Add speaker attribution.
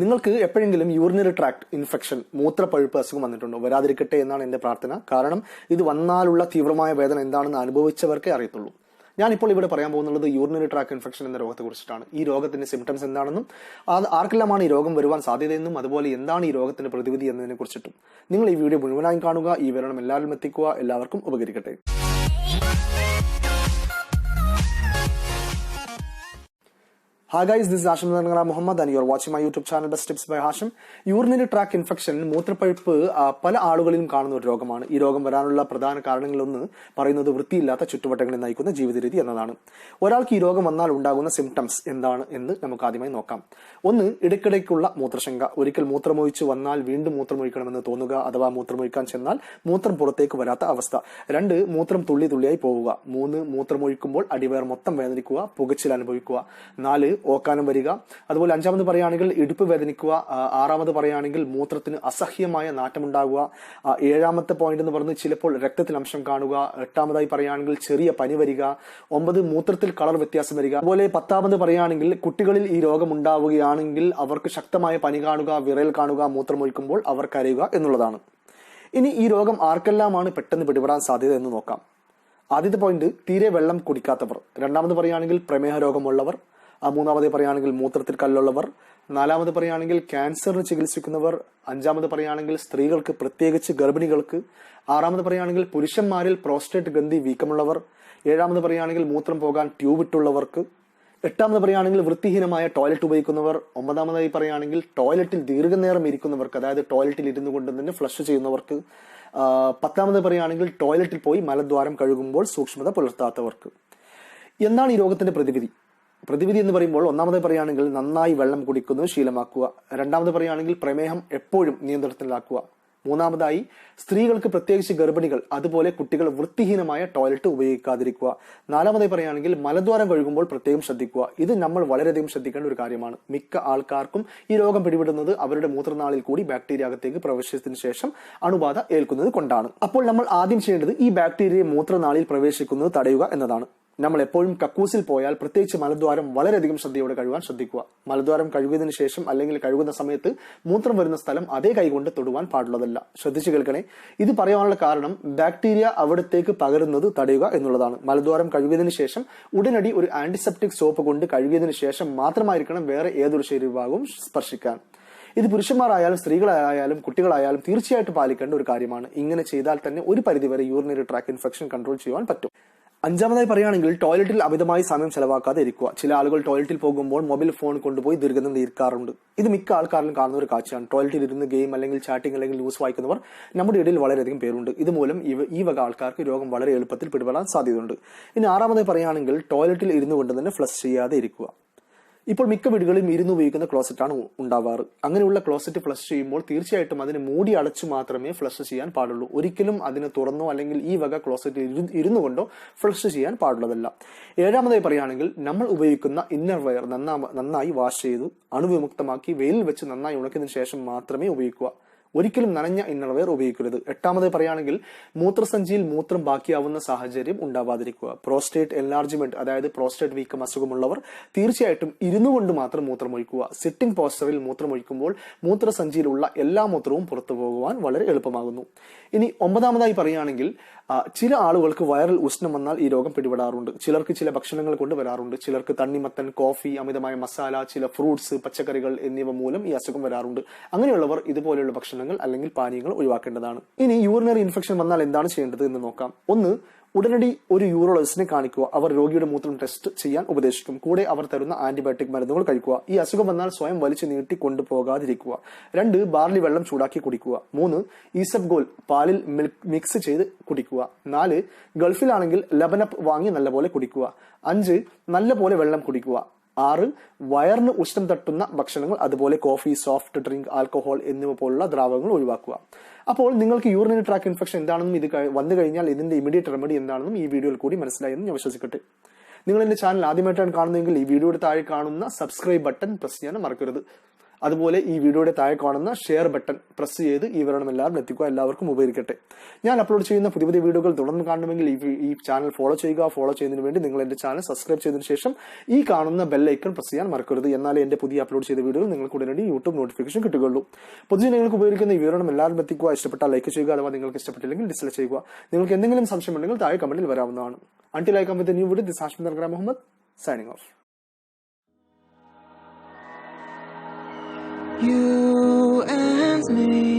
Speaker 1: നിങ്ങൾക്ക് എപ്പോഴെങ്കിലും urinary tract infection മൂത്രപ്പഴുപ്പ് അസുഖം വന്നിട്ടുണ്ടോ? വരാതിരിക്കട്ടെ എന്നാണ് എന്റെ പ്രാർത്ഥന. കാരണം ഇത് വന്നാലുള്ള തീവ്രമായ വേദന എന്താണെന്ന് അനുഭവിച്ചവർക്കേ അറിയത്തുള്ളൂ. ഞാനിപ്പോൾ ഇവിടെ പറയാൻ പോകുന്നത് യൂറിനറി ട്രാക്ട് ഇൻഫെക്ഷൻ എന്ന രോഗത്തെ കുറിച്ചിട്ടാണ്. ഈ രോഗത്തിന്റെ സിംറ്റംസ് എന്താണെന്നും ആർക്കെല്ലാമാണ് ഈ രോഗം വരുവാൻ സാധ്യതയെന്നും അതുപോലെ എന്താണ് ഈ രോഗത്തിന്റെ പ്രതിവിധി എന്നതിനെ കുറിച്ചിട്ടും നിങ്ങൾ ഈ വീഡിയോ മുഴുവനായും കാണുക. ഈ വിവരണം എല്ലാവരും എത്തിക്കുക. എല്ലാവർക്കും ഉപകരിക്കട്ടെ. Hi guys, this is Hashim Muhammad and you are watching my YouTube channel Best Tips by Hashim. Urinary tract infection മൂത്രപ്പഴുപ്പ് പല ആളുകളിലും കാണുന്ന ഒരു രോഗമാണ്. ഈ രോഗം വരാനുള്ള പ്രധാന കാരണങ്ങളൊന്ന് പറയുന്നത് വൃത്തിയില്ലാത്ത ചുറ്റുവട്ടങ്ങളിൽ നയിക്കുന്ന ജീവിത രീതി എന്നതാണ്. ഒരാൾക്ക് ഈ രോഗം വന്നാൽ ഉണ്ടാകുന്ന സിംറ്റംസ് എന്താണ് എന്ന് നമുക്ക് ആദ്യമായി നോക്കാം. ഒന്ന്, ഇടയ്ക്കിടയ്ക്കുള്ള മൂത്രശങ്ക. ഒരിക്കൽ മൂത്രമൊഴിച്ച് വന്നാൽ വീണ്ടും മൂത്രമൊഴിക്കണമെന്ന് തോന്നുക, അഥവാ മൂത്രമൊഴിക്കാൻ ചെന്നാൽ മൂത്രം പുറത്തേക്ക് വരാത്ത അവസ്ഥ. 2, മൂത്രം തുള്ളി തുള്ളിയായി പോവുക. 3, മൂത്രമൊഴിക്കുമ്പോൾ അടിവയർ മൊത്തം വേദനിക്കുക, പുകച്ചിൽ അനുഭവിക്കുക. 4, ഓക്കാനം വരിക. അതുപോലെ 5ാമത് പറയുകയാണെങ്കിൽ ഇടുപ്പ് വേദനിക്കുക. 6ാമത് പറയുകയാണെങ്കിൽ മൂത്രത്തിന് അസഹ്യമായ നാറ്റമുണ്ടാകുക. 7ാമത്തെ പോയിന്റ് എന്ന് പറയുന്നത് ചിലപ്പോൾ രക്തത്തിൽ അംശം കാണുക. 8ാമതായി പറയുകയാണെങ്കിൽ ചെറിയ പനി വരിക. 9, മൂത്രത്തിൽ കളർ വ്യത്യാസം വരിക. അതുപോലെ 10ാമത് പറയുകയാണെങ്കിൽ കുട്ടികളിൽ ഈ രോഗം ഉണ്ടാവുകയാണെങ്കിൽ അവർക്ക് ശക്തമായ പനി കാണുക, വിറയൽ കാണുക, മൂത്രമൊഴിക്കുമ്പോൾ അവർ കരയുക എന്നുള്ളതാണ്. ഇനി ഈ രോഗം ആർക്കെല്ലാമാണ് പെട്ടെന്ന് പിടിപെടാൻ സാധ്യത എന്ന് നോക്കാം. ആദ്യത്തെ പോയിന്റ്, തീരെ വെള്ളം കുടിക്കാത്തവർ. 2ാമത് പറയുകയാണെങ്കിൽ പ്രമേഹ രോഗമുള്ളവർ. 3ാമത് പറയുകയാണെങ്കിൽ മൂത്രത്തിൽ കല്ലുള്ളവർ. 4ാമത് പറയുകയാണെങ്കിൽ ക്യാൻസറിന് ചികിത്സിക്കുന്നവർ. 5ാമത് പറയുകയാണെങ്കിൽ സ്ത്രീകൾക്ക്, പ്രത്യേകിച്ച് ഗർഭിണികൾക്ക്. 6ാമത് പറയുകയാണെങ്കിൽ പുരുഷന്മാരിൽ പ്രോസ്റ്റേറ്റ് ഗ്രന്ഥി വീക്കമുള്ളവർ. 7ാമത് പറയുകയാണെങ്കിൽ മൂത്രം പോകാൻ ട്യൂബ് ഇട്ടുള്ളവർക്ക്. 8ാമത് പറയുകയാണെങ്കിൽ വൃത്തിഹീനമായ ടോയ്ലറ്റ് ഉപയോഗിക്കുന്നവർ. 9ാമതായി പറയുകയാണെങ്കിൽ ടോയ്ലറ്റിൽ ദീർഘനേരം ഇരിക്കുന്നവർക്ക്, അതായത് ടോയ്ലറ്റിൽ ഇരുന്നു കൊണ്ട് തന്നെ ഫ്ലഷ് ചെയ്യുന്നവർക്ക്. 10ാമത് പറയുകയാണെങ്കിൽ ടോയ്ലറ്റിൽ പോയി മലദ്വാരം കഴുകുമ്പോൾ സൂക്ഷ്മത പുലർത്താത്തവർക്ക്. എന്താണ് ഈ രോഗത്തിന്റെ പ്രതിവിധി എന്ന് പറയുമ്പോൾ, 1ാമത് പറയുകയാണെങ്കിൽ നന്നായി വെള്ളം കുടിക്കുന്നത് ശീലമാക്കുക. 2ാമത് പറയുകയാണെങ്കിൽ പ്രമേഹം എപ്പോഴും നിയന്ത്രണത്തിലാക്കുക. 3ാമതായി സ്ത്രീകൾക്ക്, പ്രത്യേകിച്ച് ഗർഭിണികൾ അതുപോലെ കുട്ടികൾ വൃത്തിഹീനമായ ടോയ്ലറ്റ് ഉപയോഗിക്കാതിരിക്കുക. 4ാമതായി പറയുകയാണെങ്കിൽ മലദ്വാരം കഴുകുമ്പോൾ പ്രത്യേകം ശ്രദ്ധിക്കുക. ഇത് നമ്മൾ വളരെയധികം ശ്രദ്ധിക്കേണ്ട ഒരു കാര്യമാണ്. മിക്ക ആൾക്കാർക്കും ഈ രോഗം പിടിപെടുന്നത് അവരുടെ മൂത്രനാളിൽ കൂടി ബാക്ടീരിയ അകത്തേക്ക് പ്രവേശിച്ചതിന് ശേഷം അണുബാധ ഏൽക്കുന്നത് കൊണ്ടാണ്. അപ്പോൾ നമ്മൾ ആദ്യം ചെയ്യേണ്ടത് ഈ ബാക്ടീരിയയെ മൂത്രനാളിൽ പ്രവേശിക്കുന്നത് തടയുക എന്നതാണ്. നമ്മൾ എപ്പോഴും കക്കൂസിൽ പോയാൽ പ്രത്യേകിച്ച് മലദ്വാരം വളരെയധികം ശ്രദ്ധയോടെ കഴുകാൻ ശ്രദ്ധിക്കുക. മലദ്വാരം കഴുകിയതിനു ശേഷം അല്ലെങ്കിൽ കഴുകുന്ന സമയത്ത് മൂത്രം വരുന്ന സ്ഥലം അതേ കൈകൊണ്ട് തൊടുവാൻ പാടുള്ളതല്ല. ശ്രദ്ധിച്ചു കേൾക്കണേ. ഇത് പറയാനുള്ള കാരണം ബാക്ടീരിയ അവിടത്തേക്ക് പകരുന്നത് തടയുക എന്നുള്ളതാണ്. മലദ്വാരം കഴുകിയതിനു ശേഷം ഉടനടി ഒരു ആന്റിസെപ്റ്റിക് സോപ്പ് കൊണ്ട് കഴുകിയതിനു ശേഷം മാത്രമായിരിക്കണം വേറെ ഏതൊരു ശരീരഭാഗവും സ്പർശിക്കാൻ. ഇത് പുരുഷന്മാരായാലും സ്ത്രീകളായാലും കുട്ടികളായാലും തീർച്ചയായിട്ടും പാലിക്കേണ്ട ഒരു കാര്യമാണ്. ഇങ്ങനെ ചെയ്താൽ തന്നെ ഒരു പരിധിവരെ യൂറിനറി ട്രാക്ട് ഇൻഫെക്ഷൻ കൺട്രോൾ ചെയ്യുവാൻ പറ്റും. 5ാമതായി പറയുകയാണെങ്കിൽ ടോയ്ലറ്റിൽ അമിതമായി സമയം ചെലവാക്കാതെ ഇരിക്കുക. ചില ആളുകൾ ടോയ്ലറ്റിൽ പോകുമ്പോൾ മൊബൈൽ ഫോൺ കൊണ്ടുപോയി ദീർഘനേരം ഇരിക്കാറുണ്ട്. ഇത് മിക്ക ആൾക്കാരിലും കാണുന്ന ഒരു കാഴ്ചയാണ്. ടോയ്ലറ്റിൽ ഇരുന്ന് ഗെയിം അല്ലെങ്കിൽ ചാറ്റിംഗ് അല്ലെങ്കിൽ ന്യൂസ് വായിക്കുന്നവർ നമ്മുടെ ഇടയിൽ വളരെയധികം പേരുണ്ട്. ഇതുമൂലം ഈ വക ആൾക്കാർക്ക് രോഗം വളരെ എളുപ്പത്തിൽ പിടിപെടാൻ സാധ്യതയുണ്ട്. ഇനി 6ാമതായി പറയുകയാണെങ്കിൽ ടോയ്ലറ്റിൽ ഇരുന്നു കൊണ്ട് തന്നെ ഫ്ലഷ് ചെയ്യാതെ ഇരിക്കുക. ഇപ്പോൾ മിക്ക വീടുകളിലും ഇരുന്ന് ഉപയോഗിക്കുന്ന ക്ലോസറ്റാണ് ഉണ്ടാവാറ്. അങ്ങനെയുള്ള ക്ലോസറ്റ് ഫ്ലഷ് ചെയ്യുമ്പോൾ തീർച്ചയായിട്ടും അതിനെ മൂടി അടച്ചു മാത്രമേ ഫ്ലഷ് ചെയ്യാൻ പാടുള്ളൂ. ഒരിക്കലും അതിനെ തുറന്നോ അല്ലെങ്കിൽ ഈ വക ക്ലോസറ്റ് ഇരുന്നു കൊണ്ടോ ഫ്ലഷ് ചെയ്യാൻ പാടുള്ളതല്ല. 7ാമതായി പറയുകയാണെങ്കിൽ നമ്മൾ ഉപയോഗിക്കുന്ന ഇന്നർ വെയർ നന്നായി വാഷ് ചെയ്ത് അണുവിമുക്തമാക്കി വെയിലിൽ വെച്ച് നന്നായി ഉണക്കിയതിനു ശേഷം മാത്രമേ ഉപയോഗിക്കുക. ഒരിക്കലും നനഞ്ഞ ഇന്നർവെയർ ഉപയോഗിക്കരുത്. 8ാമത് പറയുകയാണെങ്കിൽ മൂത്രസഞ്ചിയിൽ മൂത്രം ബാക്കിയാവുന്ന സാഹചര്യം ഉണ്ടാവാതിരിക്കുക. പ്രോസ്റ്റേറ്റ് എൻലാർജ്മെന്റ്, അതായത് പ്രോസ്റ്റേറ്റ് വീക്കം അസുഖമുള്ളവർ തീർച്ചയായിട്ടും ഇരുന്നു കൊണ്ട് മാത്രം മൂത്രമൊഴിക്കുക. സിറ്റിംഗ് പോസ്റ്ററിൽ മൂത്രമൊഴിക്കുമ്പോൾ മൂത്രസഞ്ചിയിലുള്ള എല്ലാ മൂത്രവും പുറത്തു പോകുവാൻ വളരെ എളുപ്പമാകുന്നു. ഇനി 9ാമതായി പറയുകയാണെങ്കിൽ ചില ആളുകൾക്ക് വയറിൽ ഉഷ്ണം വന്നാൽ ഈ രോഗം പിടിപെടാറുണ്ട്. ചിലർക്ക് ചില ഭക്ഷണങ്ങൾ കൊണ്ട് വരാറുണ്ട്. ചിലർക്ക് തണ്ണിമത്തൻ, കോഫി, അമിതമായ മസാല, ചില ഫ്രൂട്ട്സ്, പച്ചക്കറികൾ എന്നിവ മൂലം ഈ അസുഖം വരാറുണ്ട്. അങ്ങനെയുള്ളവർ ഇതുപോലെയുള്ള ഭക്ഷണങ്ങൾ അല്ലെങ്കിൽ പാനീയങ്ങൾ ഒഴിവാക്കേണ്ടതാണ്. ഇനി യൂറിനറി ഇൻഫെക്ഷൻ വന്നാൽ എന്താണ് ചെയ്യേണ്ടത് എന്ന് നോക്കാം. 1, ഉടനടി ഒരു യൂറോളജിസ്റ്റിനെ കാണിക്കുക. അവർ രോഗിയുടെ മൂത്രം ടെസ്റ്റ് ചെയ്യാൻ ഉപദേശിക്കും. കൂടെ അവർ തരുന്ന ആന്റിബയോട്ടിക് മരുന്നുകൾ കഴിക്കുക. ഈ അസുഖം വന്നാൽ സ്വയം വലിച്ചു നീട്ടി കൊണ്ടുപോകാതിരിക്കുക. 2, ബാർലി വെള്ളം ചൂടാക്കി കുടിക്കുക. 3, ഈസബ്ഗോൾ പാലിൽ മിക്സ് ചെയ്ത് കുടിക്കുക. 4, ഗൾഫിലാണെങ്കിൽ ലബനപ്പ് വാങ്ങി നല്ലപോലെ കുടിക്കുക. 5, നല്ലപോലെ വെള്ളം കുടിക്കുക. 6, വയറിന് ഉഷ്ണം തട്ടുന്ന ഭക്ഷണങ്ങൾ, അതുപോലെ കോഫി, സോഫ്റ്റ് ഡ്രിങ്ക്, ആൽക്കഹോൾ എന്നിവ പോലുള്ള ദ്രാവകങ്ങൾ ഒഴിവാക്കുക. അപ്പോൾ നിങ്ങൾക്ക് യൂറിനറി ട്രാക്ട് ഇൻഫെക്ഷൻ എന്താണെന്നും ഇത് വന്നു കഴിഞ്ഞാൽ ഇതിന്റെ ഇമീഡിയറ്റ് റെമഡി എന്താണെന്നും ഈ വീഡിയോയിൽ കൂടി മനസ്സിലായെന്ന് ഞാൻ വിശ്വസിക്കട്ടെ. നിങ്ങൾ എന്റെ ചാനൽ ആദ്യമായിട്ടാണ് കാണുന്നതെങ്കിൽ ഈ വീഡിയോയുടെ താഴെ കാണുന്ന സബ്സ്ക്രൈബ് ബട്ടൺ പ്രസ് ചെയ്യാൻ മറക്കരുത്. അതുപോലെ ഈ വീഡിയോയുടെ താഴെ കാണുന്ന ഷെയർ ബട്ടൺ പ്രസ് ചെയ്ത് ഈ വിവരണം എല്ലാവരും എത്തിക്കുക. എല്ലാവർക്കും ഉപകരിക്കട്ടെ. ഞാൻ അപ്ലോഡ് ചെയ്യുന്ന പുതിയ പുതിയ വീഡിയോകൾ തുടർന്ന് കാണണമെങ്കിൽ ഈ ചാനൽ ഫോളോ ചെയ്യുക. ഫോളോ ചെയ്യുന്നതിന് വേണ്ടി നിങ്ങൾ എന്റെ ചാനൽ സബ്സ്ക്രൈബ് ചെയ്തതിനു ശേഷം ഈ കാണുന്ന ബെൽ ഐക്കൺ പ്രസ് ചെയ്യാൻ മറക്കരുത്. എന്നാലേ എന്റെ പുതിയ അപ്ലോഡ് ചെയ്ത വീഡിയോകൾ നിങ്ങൾക്ക് ഉടനടി യൂട്യൂബ് നോട്ടിഫിക്കേഷൻ കിട്ടുകയുള്ളൂ. പൊതുജനങ്ങൾക്ക് ഉപയോഗിക്കുന്ന ഈ വിവരണം എല്ലാവരും എത്തിക്കുക. ഇഷ്ടപ്പെട്ടാൽ ലൈക്ക് ചെയ്യുക. അഥവാ നിങ്ങൾക്ക് ഇഷ്ടപ്പെട്ടില്ലെങ്കിൽ ഡിസ്ലൈക്ക് ചെയ്യുക. നിങ്ങൾക്ക് എന്തെങ്കിലും സംശയമുണ്ടെങ്കിൽ താഴെ കമന്റിൽ വരാവുന്നതാണ്. Until I come with a new video, this is Hashim Dargara Muhammad signing off.
Speaker 2: You and me.